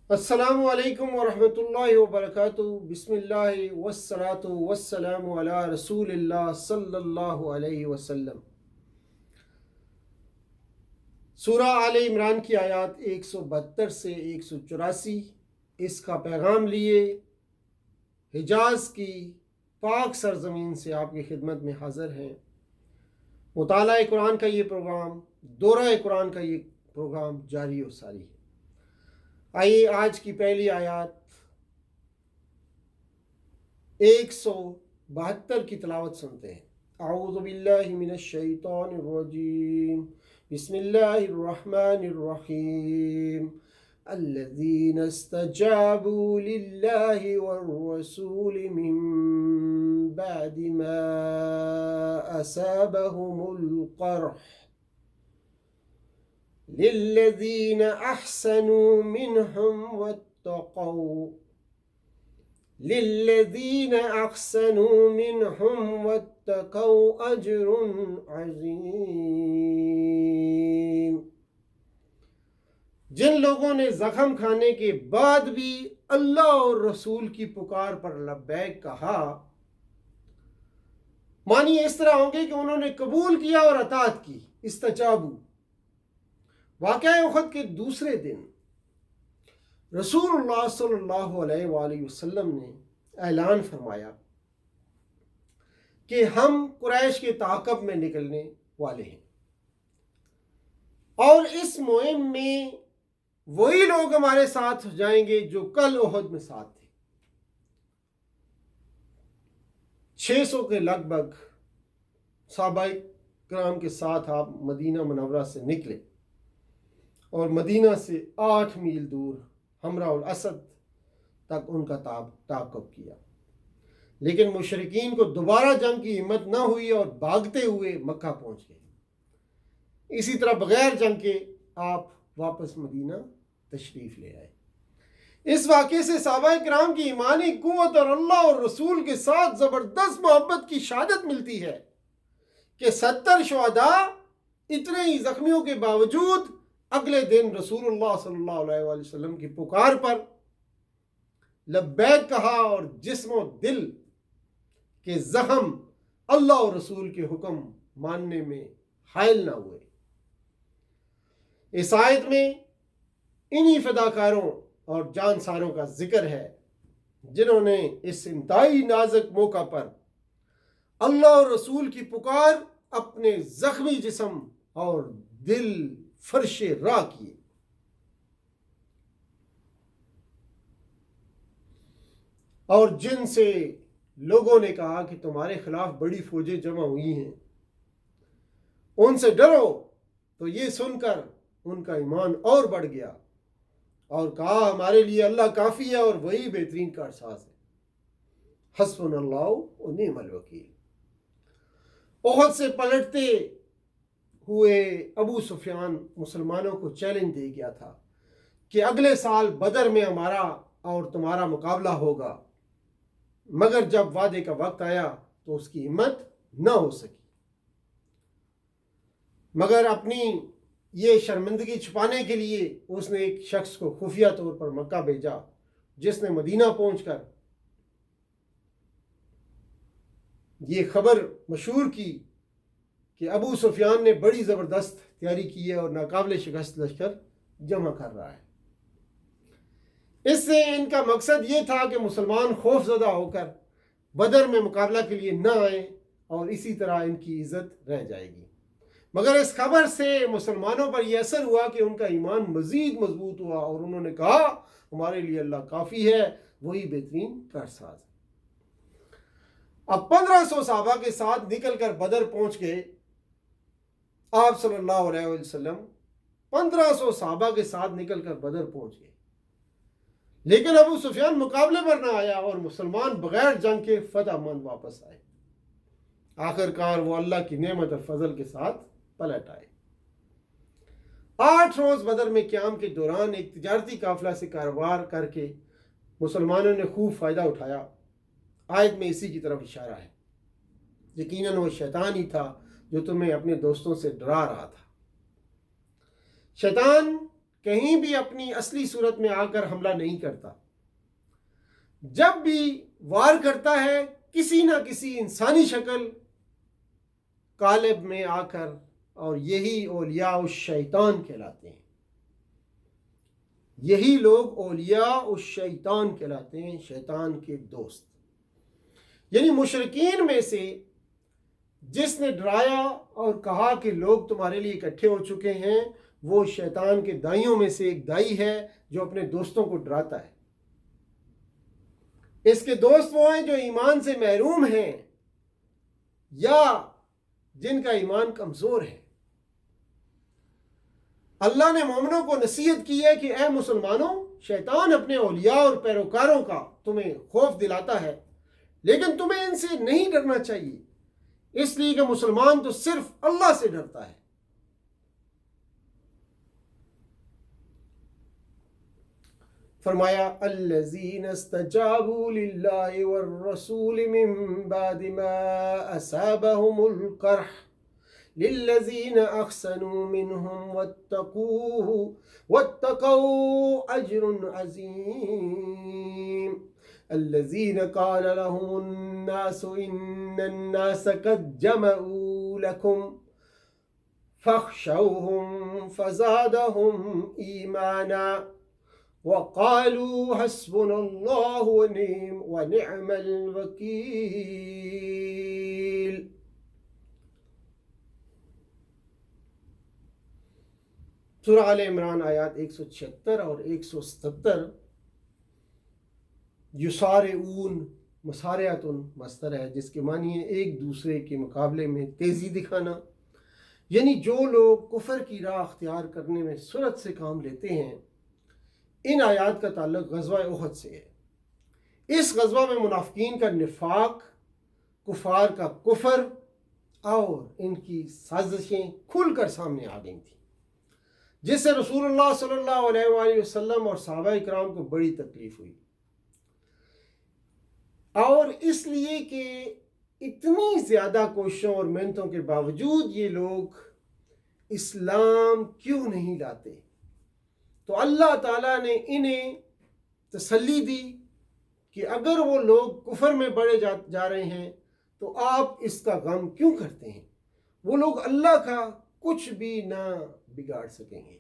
السلام علیکم ورحمۃ اللہ وبرکاتہ۔ بسم اللہ والصلاۃ والسلام علی رسول اللہ صلی اللہ علیہ وسلم۔ سورہ آل عمران کی آیات 172 سے 184، اس کا پیغام لیے حجاز کی پاک سرزمین سے آپ کی خدمت میں حاضر ہیں۔ مطالعہ قرآن کا یہ پروگرام، دورہ قرآن کا یہ پروگرام جاری و ساری ہے۔ آئیے آج کی پہلی آیات 172 کی تلاوت سنتے ہیں۔ اعوذ باللہ من الشیطان الرجیم، بسم اللہ الرحمن الرحیم۔ الذین استجابوا للہ والرسول من بعد ما اصابهم القرح للذین احسنوا منہم واتقوا اجر عظیم۔ جن لوگوں نے زخم کھانے کے بعد بھی اللہ اور رسول کی پکار پر لبیک کہا، معنی اس طرح ہوں گے کہ انہوں نے قبول کیا اور اطاعت کی۔ استجابو، واقعہ احد کے دوسرے دن رسول اللہ صلی اللہ علیہ وآلہ وسلم نے اعلان فرمایا کہ ہم قریش کے تعاقب میں نکلنے والے ہیں، اور اس مہم میں وہی لوگ ہمارے ساتھ جائیں گے جو کل احد میں ساتھ تھے۔ 600 کے لگ بھگ صحابہ کرام کے ساتھ آپ مدینہ منورہ سے نکلے اور مدینہ سے 8 میل دور حمراء الاسد تک ان کا تعاقب کیا، لیکن مشرکین کو دوبارہ جنگ کی ہمت نہ ہوئی اور بھاگتے ہوئے مکہ پہنچ گئے۔ اسی طرح بغیر جنگ کے آپ واپس مدینہ تشریف لے آئے۔ اس واقعے سے صحابہ کرام کی ایمانی قوت اور اللہ اور رسول کے ساتھ زبردست محبت کی شہادت ملتی ہے کہ 70 شہداء اتنے ہی زخمیوں کے باوجود اگلے دن رسول اللہ صلی اللہ علیہ وآلہ وسلم کی پکار پر لبیک کہا اور جسم و دل کے زخم اللہ اور رسول کے حکم ماننے میں حائل نہ ہوئے۔ اس آیت میں انہی فداکاروں اور جانساروں کا ذکر ہے جنہوں نے اس انتہائی نازک موقع پر اللہ اور رسول کی پکار اپنے زخمی جسم اور دل فرش راہ کیے۔ اور جن سے لوگوں نے کہا کہ تمہارے خلاف بڑی فوجیں جمع ہوئی ہیں، ان سے ڈرو، تو یہ سن کر ان کا ایمان اور بڑھ گیا اور کہا ہمارے لیے اللہ کافی ہے اور وہی بہترین کارساز ہے۔ حسبنا اللہ و نعم الوکیل۔ احد سے پلٹتے ہوئے ابو سفیان مسلمانوں کو چیلنج دے گیا تھا کہ اگلے سال بدر میں ہمارا اور تمہارا مقابلہ ہوگا، مگر جب وعدے کا وقت آیا تو اس کی ہمت نہ ہو سکی، مگر اپنی یہ شرمندگی چھپانے کے لیے اس نے ایک شخص کو خفیہ طور پر مکہ بھیجا، جس نے مدینہ پہنچ کر یہ خبر مشہور کی کہ ابو سفیان نے بڑی زبردست تیاری کی ہے اور ناقابل شکست لشکر جمع کر رہا ہے۔ اس سے ان کا مقصد یہ تھا کہ مسلمان خوف زدہ ہو کر بدر میں مقابلہ کے لیے نہ آئیں اور اسی طرح ان کی عزت رہ جائے گی، مگر اس خبر سے مسلمانوں پر یہ اثر ہوا کہ ان کا ایمان مزید مضبوط ہوا اور انہوں نے کہا ہمارے لیے اللہ کافی ہے، وہی بہترین کارساز ہے۔ اب 1500 صحابہ کے ساتھ نکل کر بدر پہنچ گئے۔ آپ صلی اللہ علیہ وسلم 1500 صحابہ کے ساتھ نکل کر بدر پہنچ گئے، لیکن ابو سفیان مقابلے پر نہ آیا اور مسلمان بغیر جنگ کے فتح مند واپس آئے۔ آخر کار وہ اللہ کی نعمت اور فضل کے ساتھ پلٹ آئے۔ 8 روز بدر میں قیام کے دوران ایک تجارتی قافلہ سے کاروبار کر کے مسلمانوں نے خوب فائدہ اٹھایا۔ آیت میں اسی کی طرف اشارہ ہے۔ یقیناً وہ شیطان ہی تھا جو تمہیں اپنے دوستوں سے ڈرا رہا تھا۔ شیطان کہیں بھی اپنی اصلی صورت میں آ کر حملہ نہیں کرتا، جب بھی وار کرتا ہے کسی نہ کسی انسانی شکل قالب میں آ کر، اور یہی اولیاء الشیطان کہلاتے ہیں، یہی لوگ اولیاء الشیطان کہلاتے ہیں، شیطان کے دوست۔ یعنی مشرکین میں سے جس نے ڈرایا اور کہا کہ لوگ تمہارے لیے اکٹھے ہو چکے ہیں، وہ شیطان کے دائیوں میں سے ایک دائی ہے جو اپنے دوستوں کو ڈراتا ہے۔ اس کے دوست وہ ہیں جو ایمان سے محروم ہیں یا جن کا ایمان کمزور ہے۔ اللہ نے مومنوں کو نصیحت کی ہے کہ اے مسلمانوں، شیطان اپنے اولیاء اور پیروکاروں کا تمہیں خوف دلاتا ہے، لیکن تمہیں ان سے نہیں ڈرنا چاہیے، اس لیے کہ مسلمان تو صرف اللہ سے ڈرتا ہے۔ فرمایا الذین استجابوا للہ والرسول من بعد ما اصابهم القرح للذین احسنوا منهم واتقوا اجر عظیم الذین قال لهم الناس ان الناس قد جمعوا لكم فاخشوهم فزادهم ایمانا وقالوا حسبنا الله ونعم الوکیل۔ سورہ آل عمران آیات 176 اور 177۔ یسارعون مسارعتن مصدر ہے جس کے معنی ہے ایک دوسرے کے مقابلے میں تیزی دکھانا، یعنی جو لوگ کفر کی راہ اختیار کرنے میں سرعت سے کام لیتے ہیں۔ ان آیات کا تعلق غزوہ احد سے ہے۔ اس غزوہ میں منافقین کا نفاق، کفار کا کفر اور ان کی سازشیں کھل کر سامنے آ گئی تھیں، جس سے رسول اللہ صلی اللہ علیہ وآلہ وسلم اور صحابہ اکرام کو بڑی تکلیف ہوئی، اور اس لیے کہ اتنی زیادہ کوششوں اور محنتوں کے باوجود یہ لوگ اسلام کیوں نہیں لاتے، تو اللہ تعالیٰ نے انہیں تسلی دی کہ اگر وہ لوگ کفر میں بڑھے جا رہے ہیں تو آپ اس کا غم کیوں کرتے ہیں، وہ لوگ اللہ کا کچھ بھی نہ بگاڑ سکیں گے۔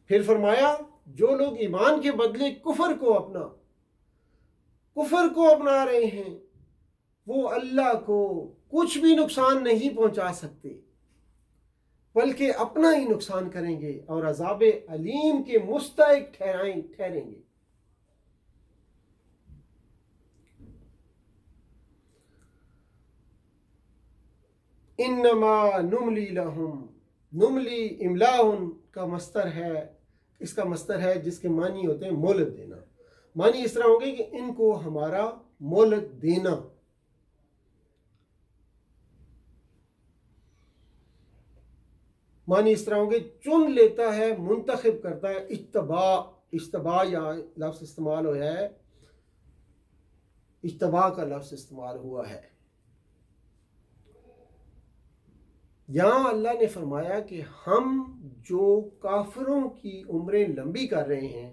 پھر فرمایا جو لوگ ایمان کے بدلے کفر کو اپنا رہے ہیں وہ اللہ کو کچھ بھی نقصان نہیں پہنچا سکتے، بلکہ اپنا ہی نقصان کریں گے اور عذاب علیم کے مستحق ٹھہریں گے۔ انما نملی لہم، نملی املاء کا مصدر ہے، اس کا مصدر ہے جس کے معنی ہوتے ہیں مہلت دینا۔ معنی اس طرح ہوں گے کہ ان کو ہمارا مہلت دینا۔ معنی اس طرح ہوں گے چن لیتا ہے، منتخب کرتا ہے، اجتباء یا لفظ استعمال ہوا ہے، اجتباء کا لفظ استعمال ہوا ہے۔ یہاں اللہ نے فرمایا کہ ہم جو کافروں کی عمریں لمبی کر رہے ہیں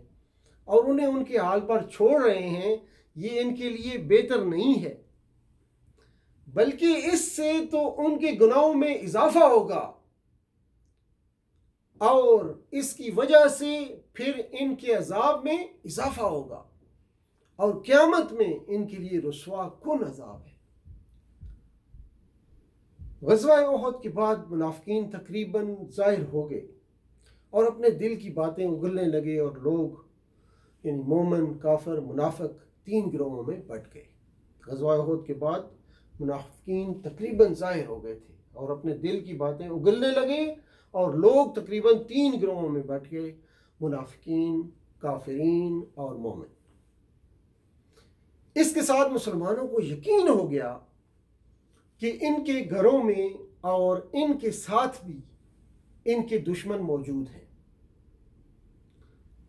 اور انہیں ان کے حال پر چھوڑ رہے ہیں، یہ ان کے لیے بہتر نہیں ہے، بلکہ اس سے تو ان کے گناہوں میں اضافہ ہوگا، اور اس کی وجہ سے پھر ان کے عذاب میں اضافہ ہوگا، اور قیامت میں ان کے لیے رسوا کن عذاب ہے۔ غزوہ احد کے بعد منافقین تقریباً ظاہر ہو گئے اور اپنے دل کی باتیں اگلنے لگے، اور لوگ یعنی مومن، کافر، منافق 3 گروہوں میں بٹ گئے۔ غزوہ احد کے بعد منافقین تقریباً ظاہر ہو گئے تھے اور اپنے دل کی باتیں اگلنے لگے، اور لوگ تقریباً 3 گروہوں میں بٹ گئے، منافقین، کافرین اور مومن۔ اس کے ساتھ مسلمانوں کو یقین ہو گیا کہ ان کے گھروں میں اور ان کے ساتھ بھی ان کے دشمن موجود ہیں،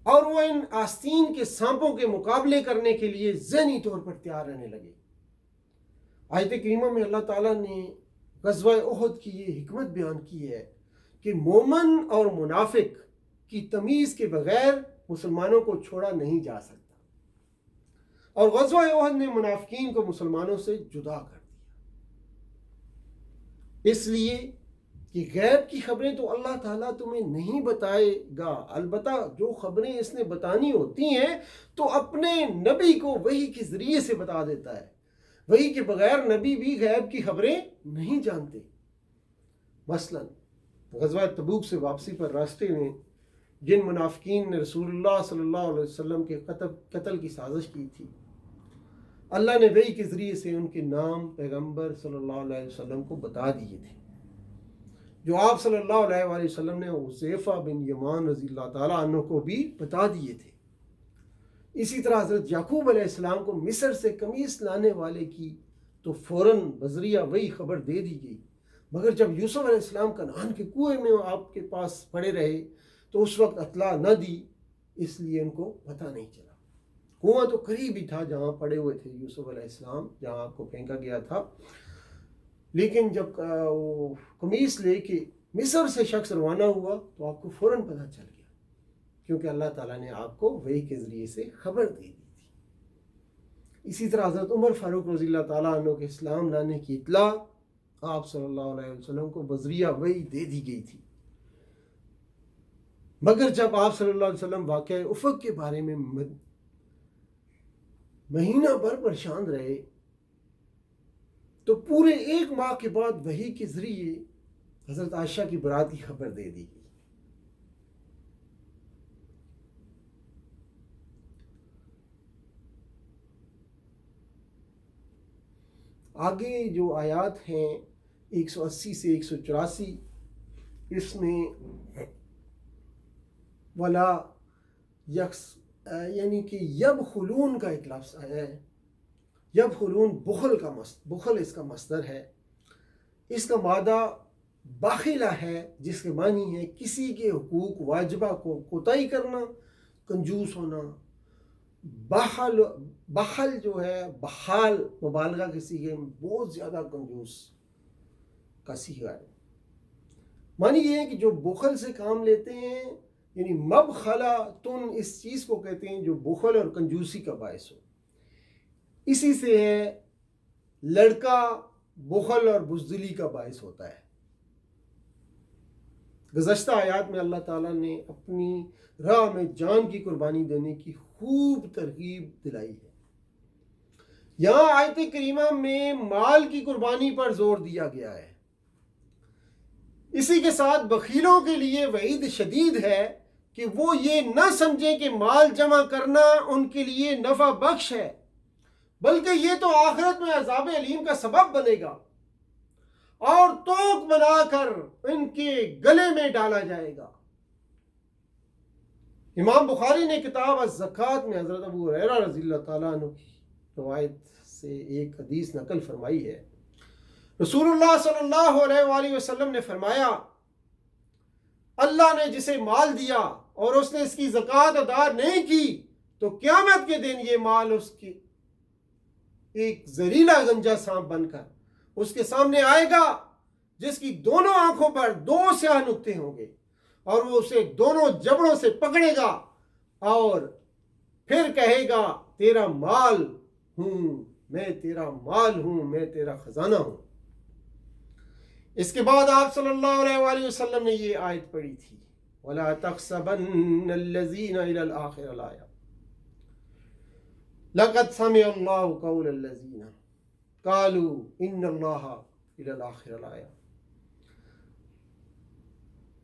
اور وہ ان آستین کے سانپوں کے مقابلے کرنے کے لیے ذہنی طور پر تیار رہنے لگے۔ آیت کریمہ میں اللہ تعالیٰ نے غزوہ احد کی یہ حکمت بیان کی ہے کہ مومن اور منافق کی تمیز کے بغیر مسلمانوں کو چھوڑا نہیں جا سکتا، اور غزوہ احد نے منافقین کو مسلمانوں سے جدا کر دیا، اس لیے کہ غیب کی خبریں تو اللہ تعالیٰ تمہیں نہیں بتائے گا، البتہ جو خبریں اس نے بتانی ہوتی ہیں تو اپنے نبی کو وحی کے ذریعے سے بتا دیتا ہے، وحی کے بغیر نبی بھی غیب کی خبریں نہیں جانتے۔ مثلا غزوہ تبوک سے واپسی پر راستے میں جن منافقین نے رسول اللہ صلی اللہ علیہ وسلم کے قتل کی سازش کی تھی، اللہ نے وحی کے ذریعے سے ان کے نام پیغمبر صلی اللہ علیہ وسلم کو بتا دیے تھے، جو آپ صلی اللہ علیہ وآلہ وسلم نے حذیفہ بن یمان رضی اللہ تعالیٰ عنہ کو بھی بتا دیے تھے۔ اسی طرح حضرت یعقوب علیہ السلام کو مصر سے قمیص لانے والے کی تو فوراً بذریعہ وہی خبر دے دی گئی، مگر جب یوسف علیہ السلام کنعان کے کنویں میں آپ کے پاس پڑے رہے تو اس وقت اطلاع نہ دی، اس لیے ان کو پتہ نہیں چلا۔ کنواں تو قریب ہی تھا جہاں پڑے ہوئے تھے یوسف علیہ السلام، جہاں آپ کو پھینکا گیا تھا، لیکن جب وہ قمیص لے کے مصر سے شخص روانہ ہوا تو آپ کو فوراً پتہ چل گیا، کیونکہ اللہ تعالیٰ نے آپ کو وحی کے ذریعے سے خبر دے دی تھی۔ اسی طرح حضرت عمر فاروق رضی اللہ تعالیٰ عنہ کے اسلام لانے کی اطلاع آپ صلی اللہ علیہ وسلم کو بذریعہ وحی دے دی گئی تھی، مگر جب آپ صلی اللہ علیہ وسلم واقعہ افق کے بارے میں مہینہ بھر پریشان رہے تو پورے 1 ماہ کے بعد وحی کے ذریعے حضرت عائشہ کی برات کی خبر دے دی گئی۔ آگے جو آیات ہیں 180 سے 184، اس میں ولا یکس یعنی کہ یبخلون کا ایک لفظ آیا ہے۔ یبخلون بخل اس کا مصدر ہے، اس کا مادہ باخلہ ہے، جس کے معنی ہے کسی کے حقوق واجبہ کو کوتاہی کرنا، کنجوس ہونا۔ بخل جو ہے بخال مبالغہ کے صیغے میں بہت زیادہ کنجوس کا صیغہ ہے۔ معنی یہ ہے کہ جو بخل سے کام لیتے ہیں، یعنی مبخلہ تن اس چیز کو کہتے ہیں جو بخل اور کنجوسی کا باعث ہو۔ اسی سے ہے لڑکا بخل اور بزدلی کا باعث ہوتا ہے۔ گزشتہ آیات میں اللہ تعالیٰ نے اپنی راہ میں جان کی قربانی دینے کی خوب ترغیب دلائی ہے۔ یہاں آیت کریمہ میں مال کی قربانی پر زور دیا گیا ہے۔ اسی کے ساتھ بخیلوں کے لیے وعید شدید ہے کہ وہ یہ نہ سمجھیں کہ مال جمع کرنا ان کے لیے نفع بخش ہے، بلکہ یہ تو آخرت میں عذاب علیم کا سبب بنے گا اور توق بنا کر ان کے گلے میں ڈالا جائے گا۔ امام بخاری نے کتاب الزکوٰۃ میں حضرت ابو ہریرہ رضی اللہ تعالیٰ عنہ کی روایت سے ایک حدیث نقل فرمائی ہے۔ رسول اللہ صلی اللہ علیہ وآلہ وسلم نے فرمایا، اللہ نے جسے مال دیا اور اس نے اس کی زکوٰۃ ادا نہیں کی تو قیامت کے دن یہ مال اس کی ایک زہریلا گنجا سانپ بن کر اس کے سامنے آئے گا، جس کی دونوں آنکھوں پر 2 سیاہ نقطے ہوں گے، اور وہ اسے دونوں جبڑوں سے پکڑے گا اور پھر کہے گا تیرا مال ہوں میں، تیرا مال ہوں میں، تیرا خزانہ ہوں۔ اس کے بعد آپ صلی اللہ علیہ وآلہ وسلم نے یہ آیت پڑھی تھی، وَلَا تَحْسَبَنَّ الَّذِينَ إِلَى الْآخِرَ الْآيَةِ لَقَدْ سَمِعَ اللَّهُ قَوْلَ الَّذِينَ قَالُوا إِنَّ اللَّهَ إِلَى الْآخِرَ الْآيَةِ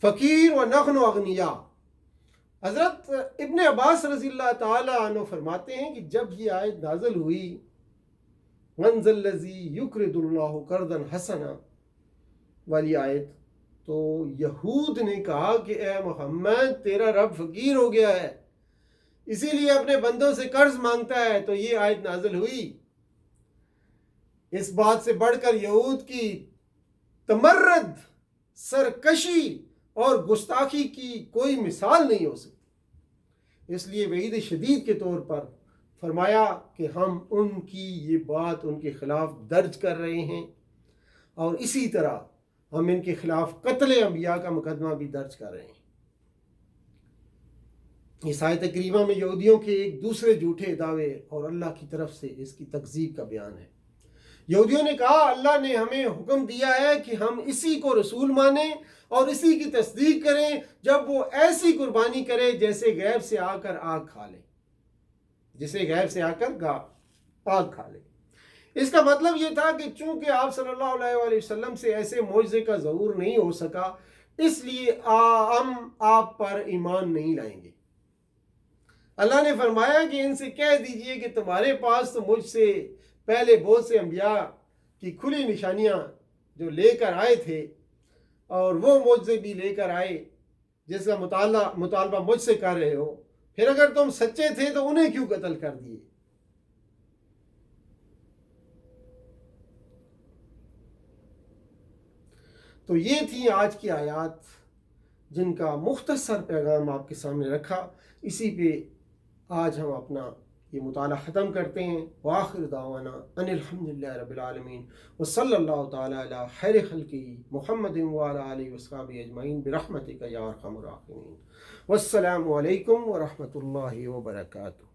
فقیر و نحن اغنیاء۔ حضرت ابن عباس رضی اللہ تعالی عنہ فرماتے ہیں کہ جب یہ آیت نازل ہوئی، مَنْ ذَا الَّذِي يُقْرِضُ اللَّهُ قَرْضًا حَسَنًا والی آیت، تو یہود نے کہا کہ اے محمد تیرا رب فقیر ہو گیا ہے، اسی لیے اپنے بندوں سے قرض مانگتا ہے، تو یہ آیت نازل ہوئی۔ اس بات سے بڑھ کر یہود کی تمرد، سرکشی اور گستاخی کی کوئی مثال نہیں ہو سکتی، اس لیے وعید شدید کے طور پر فرمایا کہ ہم ان کی یہ بات ان کے خلاف درج کر رہے ہیں، اور اسی طرح ہم ان کے خلاف قتل انبیاء کا مقدمہ بھی درج کر رہے ہیں۔ اس آیت کریمہ میں یہودیوں کے ایک دوسرے جھوٹے دعوے اور اللہ کی طرف سے اس کی تکذیب کا بیان ہے۔ یہودیوں نے کہا اللہ نے ہمیں حکم دیا ہے کہ ہم اسی کو رسول مانیں اور اسی کی تصدیق کریں جب وہ ایسی قربانی کرے جیسے غیب سے آ کر آگ کھا لے، جسے غیب سے آ کر آگ کھا لے۔ اس کا مطلب یہ تھا کہ چونکہ آپ صلی اللہ علیہ وآلہ وسلم سے ایسے معجزے کا ظہور نہیں ہو سکا، اس لیے ہم آپ پر ایمان نہیں لائیں گے۔ اللہ نے فرمایا کہ ان سے کہہ دیجئے کہ تمہارے پاس تو مجھ سے پہلے بہت سے انبیاء کی کھلی نشانیاں جو لے کر آئے تھے، اور وہ معجزے بھی لے کر آئے جس کا مطالبہ مجھ سے کر رہے ہو، پھر اگر تم سچے تھے تو انہیں کیوں قتل کر دیے؟ تو یہ تھی آج کی آیات جن کا مختصر پیغام آپ کے سامنے رکھا۔ اسی پہ آج ہم اپنا یہ مطالعہ ختم کرتے ہیں۔ وآخر دعوانا ان الحمدللہ رب العالمین وصلی اللہ تعالی علی خیر خلقہ محمد وعلی آلہ وصحبہ اجمعین برحمتک یا ارحم الراحمین۔ والسلام علیکم ورحمۃ اللہ وبرکاتہ۔